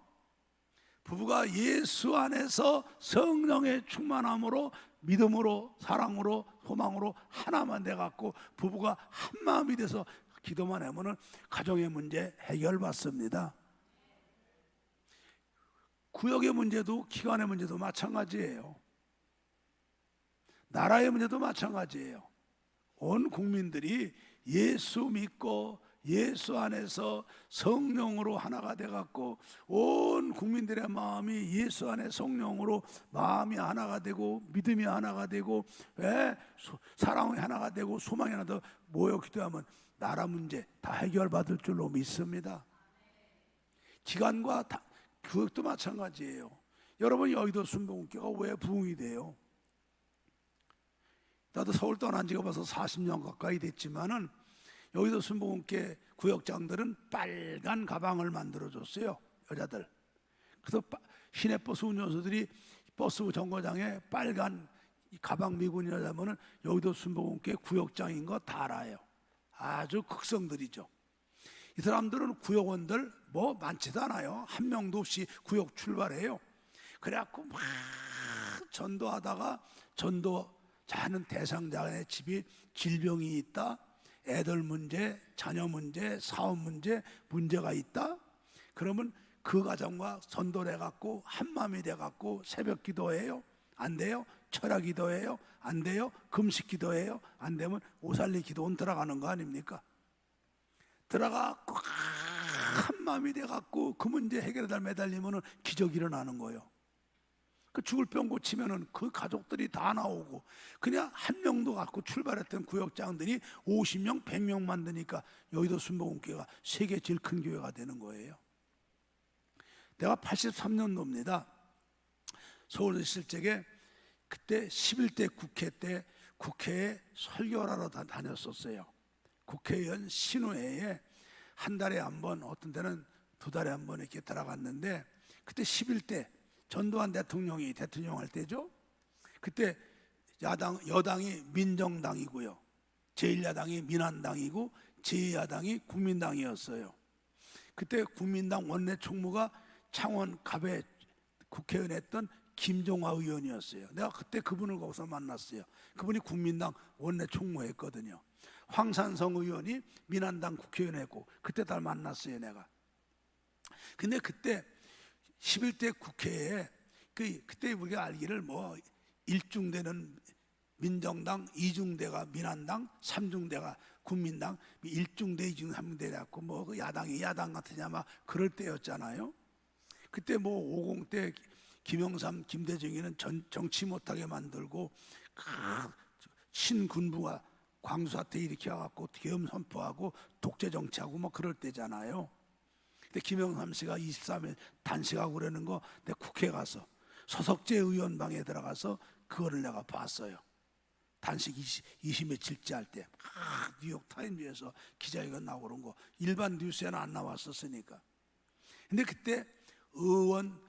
부부가 예수 안에서 성령의 충만함으로 믿음으로 사랑으로 소망으로 하나만 돼갖고 부부가 한 마음이 돼서 기도만 하면은 가정의 문제 해결받습니다. 구역의 문제도 기관의 문제도 마찬가지예요. 나라의 문제도 마찬가지예요. 온 국민들이 예수 믿고 예수 안에서 성령으로 하나가 돼갖고 온 국민들의 마음이 예수 안에 성령으로 마음이 하나가 되고 믿음이 하나가 되고 사랑이 하나가 되고 소망이 하나 더 모여 기도하면 나라 문제 다 해결받을 줄로 믿습니다. 기관과 교육도 마찬가지예요. 여러분, 여의도 순복음교회가 왜 부흥이 돼요? 나도 서울 떠난 지가 벌써 40년 가까이 됐지만은 여의도 순복음교회 구역장들은 빨간 가방을 만들어줬어요. 여자들. 그래서 시내버스 운전수들이 버스 정거장에 빨간 가방 미군이라면은 여의도 순복음교회 구역장인 거 다 알아요. 아주 극성들이죠. 이 사람들은 구역원들 뭐 많지도 않아요. 한 명도 없이 구역 출발해요. 그래갖고 막 전도하다가 전도하는 대상자의 집이 질병이 있다, 애들 문제, 자녀 문제, 사업 문제, 문제가 있다. 그러면 그 가정과 전도를 해갖고 한마음이 돼갖고 새벽 기도해요. 안 돼요? 철야 기도해요. 안 돼요? 금식 기도해요. 안 되면 오살리 기도원 들어가는 거 아닙니까? 들어가갖고 한마음이 돼갖고 그 문제 해결에 매달리면 기적이 일어나는 거예요. 그 죽을 병 고치면은 그 가족들이 다 나오고 그냥 한 명도 갖고 출발했던 구역장들이 50명, 100명 만드니까 여의도 순복음교회가 세계 제일 큰 교회가 되는 거예요. 내가 83년도입니다. 서울에 있을 적에 그때 11대 국회 때 국회에 설교를 하러 다녔었어요. 국회의원 신우회에 한 달에 한 번, 어떤 때는 두 달에 한 번 이렇게 들어갔는데 그때 11대 전두환 대통령이 대통령 할 때죠. 그때 여당이 민정당이고요, 제1야당이 민한당이고 제2야당이 국민당이었어요. 그때 국민당 원내 총무가 창원 갑에 국회의원 했던 김종화 의원이었어요. 내가 그때 그분을 거기서 만났어요. 그분이 국민당 원내 총무했거든요. 황산성 의원이 민한당 국회의원 했고 그때 다 만났어요, 내가. 근데 그때 11대 국회에 그때 우리가 알기를 뭐 1중대는 민정당, 2중대가 민한당, 3중대가 국민당, 1중대, 2중대, 3중대 갖고 뭐 그 야당이 야당 같으냐 막 그럴 때였잖아요. 그때 뭐 50 때 김영삼, 김대중이는 정치 못하게 만들고 신군부가 광수사태 일으켜갖고 계엄 선포하고 독재 정치하고 뭐 그럴 때잖아요. 근데 김영삼 씨가 23일 단식하고 그러는 거 내 국회 가서 서석재 의원 방에 들어가서 그거를 내가 봤어요. 단식 20 며칠째 할 때 뉴욕 타임즈에서 기자회견 나오고 그런 거 일반 뉴스에는 안 나왔었으니까. 근데 그때 의원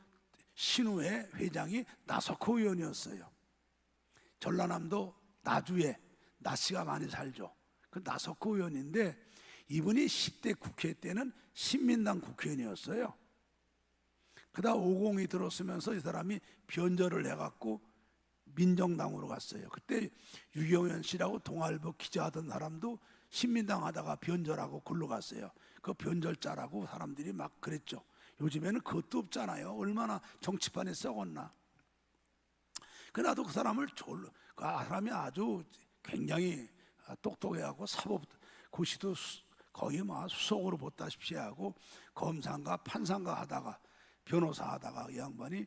신우회 회장이 나석호 의원이었어요. 전라남도 나주에 나씨가 많이 살죠. 그 나석호 의원인데 이분이 10대 국회 때는 신민당 국회의원이었어요. 그러다 50이 들어서면서 이 사람이 변절을 해갖고 민정당으로 갔어요. 그때 유경현 씨라고 동아일보 기자하던 사람도 신민당 하다가 변절하고 글로 갔어요. 그 변절자라고 사람들이 막 그랬죠. 요즘에는 그것도 없잖아요. 얼마나 정치판에 썩었나. 그나도 그 사람을 그 사람이 아주 굉장히 똑똑해하고 사법 고시도 거의 뭐 수석으로 보다시피 하고 검사인가 판사인가 하다가 변호사 하다가 이 양반이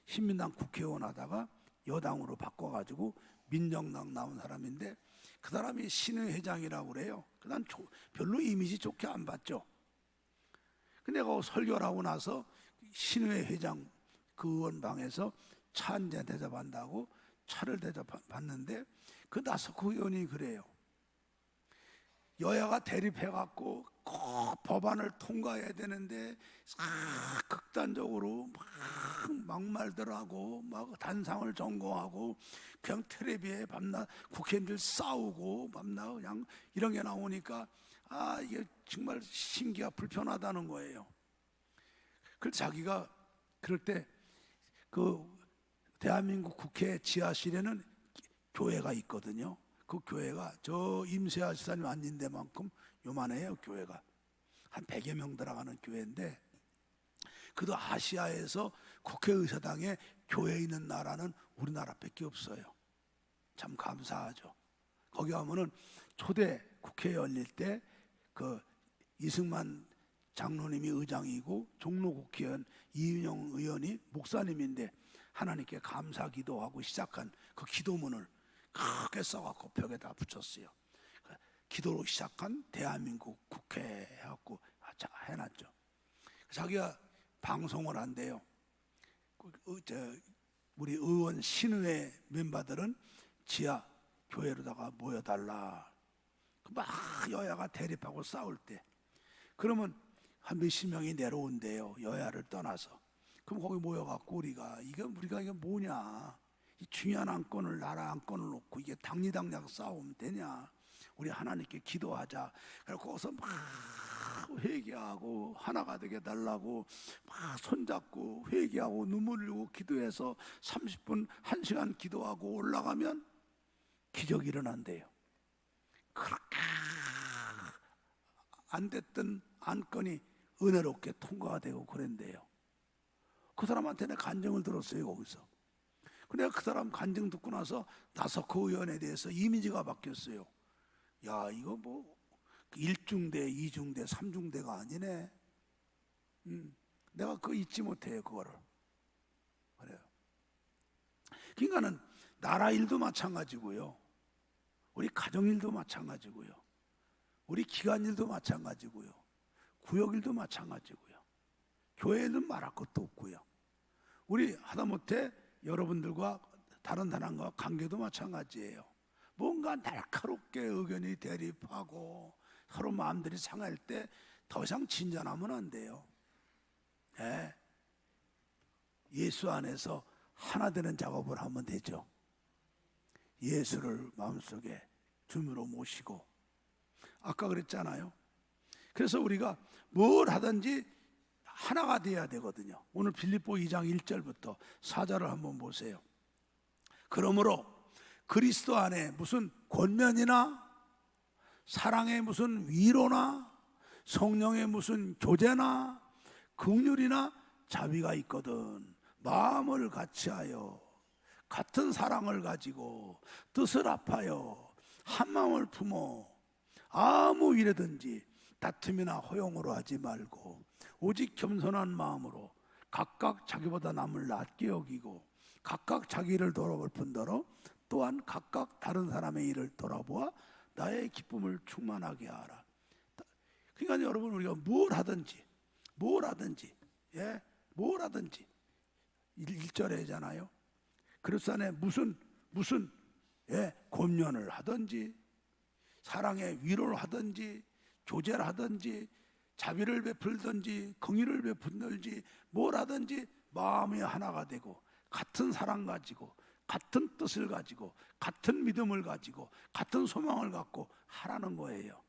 신민당 국회의원 하다가 여당으로 바꿔가지고 민정당 나온 사람인데 그 사람이 신의회장이라고 그래요. 난 별로 이미지 좋게 안 봤죠. 근데 내가 설교를 하고 나서 신의회장 그 의원방에서 차 한잔 대접한다고 차를 대접받는데 그 나서그 의원이 그래요. 여야가 대립해갖고 꼭 법안을 통과해야 되는데 극단적으로 막 막말들하고 막 단상을 전공하고 그냥 텔레비에 밤낮 국회의원들 싸우고 밤낮 그냥 이런 게 나오니까 이게 정말 심기가 불편하다는 거예요. 그래서 자기가 그럴 때 그 대한민국 국회 지하실에는 교회가 있거든요. 그 교회가 저 임세아 지사님 앉은 데만큼 요만해요. 교회가 한 100여 명 들어가는 교회인데 그도 아시아에서 국회의사당에 교회 있는 나라는 우리나라밖에 없어요. 참 감사하죠. 거기 가면은 초대 국회 열릴 때 그 이승만 장로님이 의장이고 종로 국회의원 이윤영 의원이 목사님인데 하나님께 감사 기도하고 시작한 그 기도문을 크게 써갖고 벽에다 붙였어요. 기도로 시작한 대한민국 국회 해갖고 해놨죠. 자기가 방송을 한대요. 우리 의원 신의회 멤버들은 지하 교회로다가 모여달라. 막 여야가 대립하고 싸울 때 그러면 한 몇십 명이 내려온대요. 여야를 떠나서. 그럼 거기 모여갖고 우리가 이게 뭐냐? 이 중요한 안건을 나라 안건을 놓고 이게 당리당략 싸우면 되냐? 우리 하나님께 기도하자. 그래서 거기서 막 회개하고 하나가 되게 달라고 막 손잡고 회개하고 눈물 흘리고 기도해서 30분 1시간 기도하고 올라가면 기적이 일어난대요. 그렇게 안 됐던 안건이 은혜롭게 통과가 되고 그랬는데요. 그 사람한테 내가 간증을 들었어요. 거기서. 근데 그 사람 간증 듣고 나서 나서그 의원에 대해서 이미지가 바뀌었어요. 야, 이거 뭐 1중대, 2중대, 3중대가 아니네. 내가 그거 잊지 못해요. 그거를. 그래요. 그러니까는 나라 일도 마찬가지고요. 우리 가정 일도 마찬가지고요. 우리 기관 일도 마찬가지고요. 구역 일도 마찬가지고요. 교회는 말할 것도 없고요. 우리 하다못해 여러분들과 다른 사람과 관계도 마찬가지예요. 뭔가 날카롭게 의견이 대립하고 서로 마음들이 상할 때 더 이상 진전하면 안 돼요. 네. 예수 안에서 하나 되는 작업을 하면 되죠. 예수를 마음속에 주으로 모시고 아까 그랬잖아요. 그래서 우리가 뭘 하든지 하나가 돼야 되거든요. 오늘 빌립보 2장 1절부터 4절을 한번 보세요. 그러므로 그리스도 안에 무슨 권면이나 사랑의 무슨 위로나 성령의 무슨 교제나 긍휼이나 자비가 있거든 마음을 같이하여 같은 사랑을 가지고 뜻을 합하여 한 마음을 품어 아무 일에든지 다툼이나 허용으로 하지 말고 오직 겸손한 마음으로 각각 자기보다 남을 낮게 여기고 각각 자기 일을 돌아볼 뿐더러 또한 각각 다른 사람의 일을 돌아보아 나의 기쁨을 충만하게 하라. 그러니까 여러분 우리가 뭘 하든지 뭘 하든지 1절에잖아요. 그리스도 안에 무슨 권면을 하든지 사랑의 위로를 하든지 교제를 하든지 자비를 베풀든지 긍휼을 베푼든지 뭘 하든지 마음이 하나가 되고 같은 사랑 가지고 같은 뜻을 가지고 같은 믿음을 가지고 같은 소망을 갖고 하라는 거예요.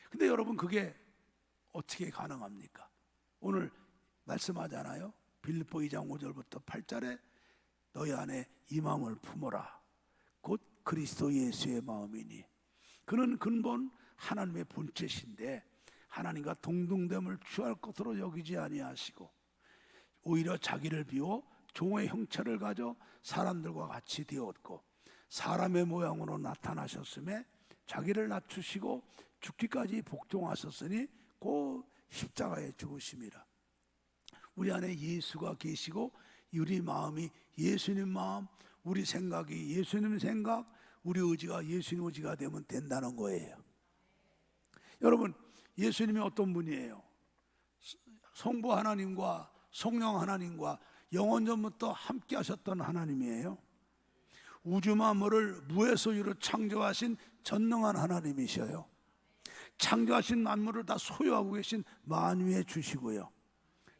근데 여러분 그게 어떻게 가능합니까? 오늘 말씀하잖아요. 빌립보 2장 5절부터 8절에 너희 안에 이 마음을 품어라. 곧 그리스도 예수의 마음이니 그는 근본 하나님의 본체신데 하나님과 동등됨을 취할 것으로 여기지 아니하시고 오히려 자기를 비워 종의 형체를 가져 사람들과 같이 되었고 사람의 모양으로 나타나셨음에 자기를 낮추시고 죽기까지 복종하셨으니 곧 십자가에 죽으심이라. 우리 안에 예수가 계시고 우리 마음이 예수님 마음, 우리 생각이 예수님 생각, 우리 의지가 예수님 의지가 되면 된다는 거예요. 여러분, 예수님이 어떤 분이에요? 성부 하나님과 성령 하나님과 영원 전부터 함께 하셨던 하나님이에요. 우주 만물을 무에서 유로 창조하신 전능한 하나님이셔요. 창조하신 만물을 다 소유하고 계신 만유의 주시고요.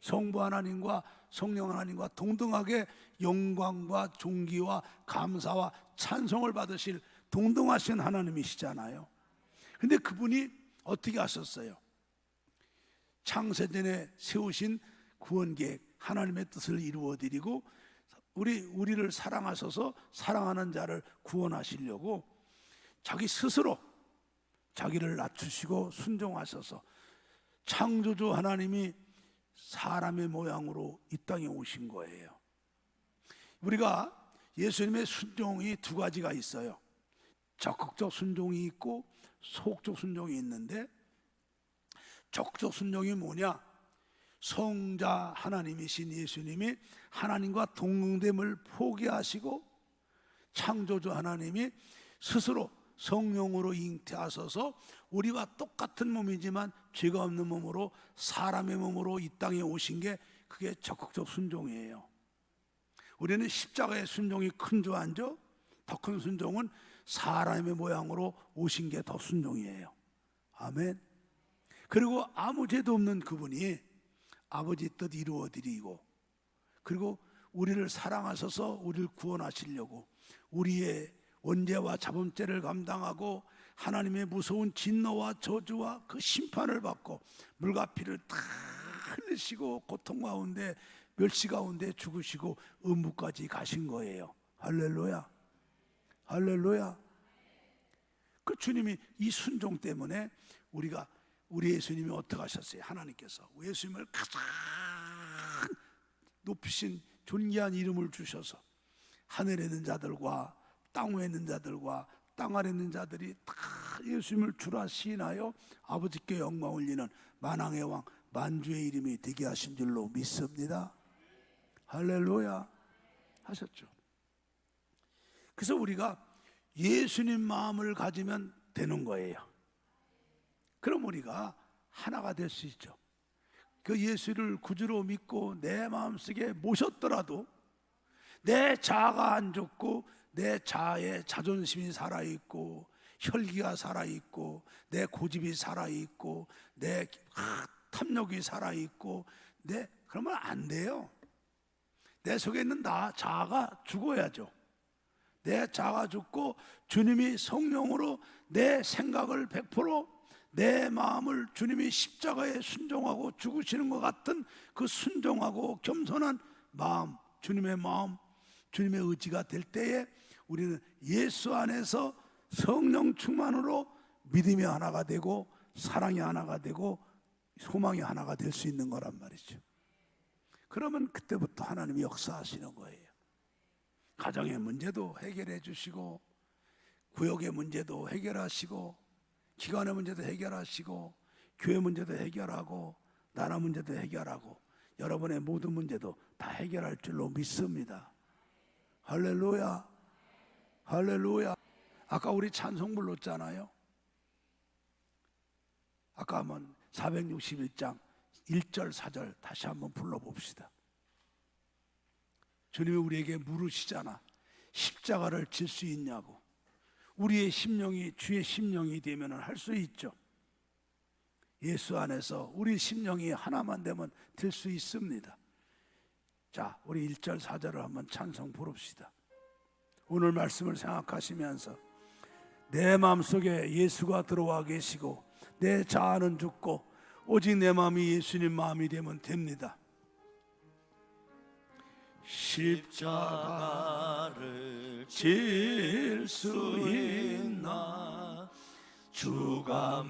성부 하나님과 성령 하나님과 동등하게 영광과 존귀와 감사와 찬송을 받으실 동등하신 하나님이시잖아요. 근데 그분이 어떻게 하셨어요? 창세전에 세우신 구원계획, 하나님의 뜻을 이루어드리고 우리를 사랑하셔서 사랑하는 자를 구원하시려고 자기 스스로 자기를 낮추시고 순종하셔서 창조주 하나님이 사람의 모양으로 이 땅에 오신 거예요. 우리가 예수님의 순종이 두 가지가 있어요. 적극적 순종이 있고 소극적 순종이 있는데, 적극적 순종이 뭐냐? 성자 하나님이신 예수님이 하나님과 동등됨을 포기하시고 창조주 하나님이 스스로 성령으로 잉태하셔서 우리와 똑같은 몸이지만 죄가 없는 몸으로 사람의 몸으로 이 땅에 오신 게 그게 적극적 순종이에요. 우리는 십자가의 순종이 큰 줄 알죠? 더 큰 순종은 사람의 모양으로 오신 게 더 순종이에요. 아멘. 그리고 아무 죄도 없는 그분이 아버지 뜻 이루어드리고 그리고 우리를 사랑하셔서 우리를 구원하시려고 우리의 원죄와 자범죄를 감당하고 하나님의 무서운 진노와 저주와 그 심판을 받고 물과 피를 다 흘리시고 고통 가운데 멸시 가운데 죽으시고 음부까지 가신 거예요. 할렐루야, 할렐루야. 그 주님이 이 순종 때문에 우리 예수님이 어떻게 하셨어요? 하나님께서 예수님을 가장 높이신 존귀한 이름을 주셔서 하늘에 있는 자들과 땅 위에 있는 자들과 땅 아래 있는 자들이 다 예수님을 주라 시인하여 아버지께 영광 올리는 만왕의 왕 만주의 이름이 되게 하신 줄로 믿습니다. 할렐루야 하셨죠. 그래서 우리가 예수님 마음을 가지면 되는 거예요. 그럼 우리가 하나가 될 수 있죠. 그 예수를 구주로 믿고 내 마음속에 모셨더라도 내 자아가 안 죽고 내 자아의 자존심이 살아있고 혈기가 살아있고 내 고집이 살아있고 내 탐욕이 살아있고 그러면 안 돼요. 내 속에 있는 자아가 죽어야죠. 내 자아가 죽고 주님이 성령으로 내 생각을 100% 내 마음을 주님이 십자가에 순종하고 죽으시는 것 같은 그 순종하고 겸손한 마음, 주님의 마음, 주님의 의지가 될 때에 우리는 예수 안에서 성령 충만으로 믿음이 하나가 되고 사랑이 하나가 되고 소망이 하나가 될 수 있는 거란 말이죠. 그러면 그때부터 하나님이 역사하시는 거예요. 가정의 문제도 해결해 주시고 구역의 문제도 해결하시고 기관의 문제도 해결하시고 교회 문제도 해결하고 나라 문제도 해결하고 여러분의 모든 문제도 다 해결할 줄로 믿습니다. 할렐루야, 할렐루야. 아까 우리 찬송 불렀잖아요. 아까 한번 461장 1절 4절 다시 한번 불러봅시다. 주님이 우리에게 물으시잖아. 십자가를 질 수 있냐고. 우리의 심령이 주의 심령이 되면 할 수 있죠. 예수 안에서 우리 심령이 하나만 되면 될 수 있습니다. 자, 우리 1절 4절을 한번 찬송 부릅시다. 오늘 말씀을 생각하시면서 내 마음속에 예수가 들어와 계시고 내 자아는 죽고 오직 내 마음이 예수님 마음이 되면 됩니다. 십자가를 질 수 있나 주가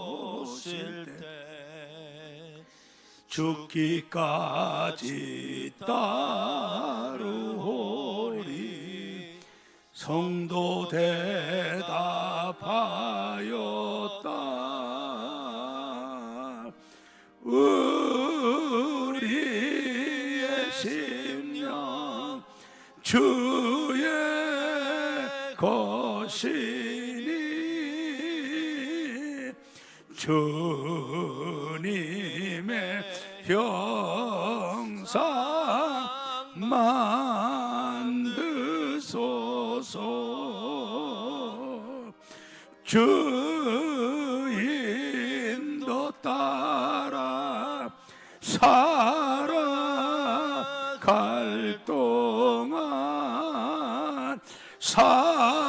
물어보실 때 죽기까지 따르오리. 성도 대답하였다. 우리의 심령 주의 것이니 주님의 형상 만드소서. 주 인도 따라 살아갈 동안 사랑과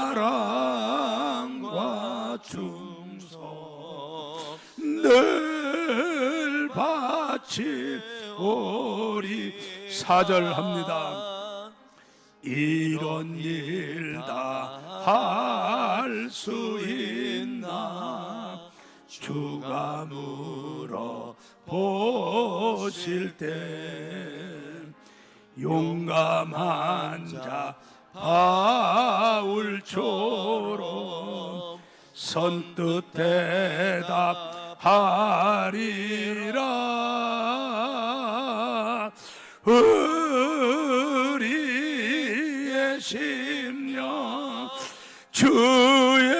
충성 늘 바치오리. 사절합니다. 이런 일 다 할 수 있나 주가 물어보실 때 용감한 자 바울처럼 선뜻 대답하리라. 우리의 심령 주의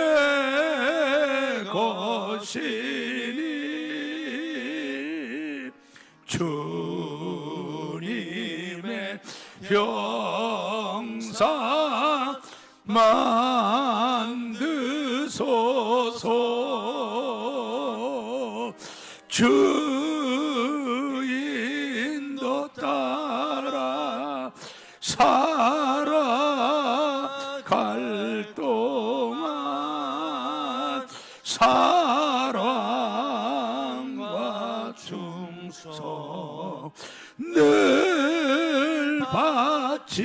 것이니 주님의 형상 만드소서. 주 인도 따라 살아갈 동안 사랑과 충성 늘 바치오리.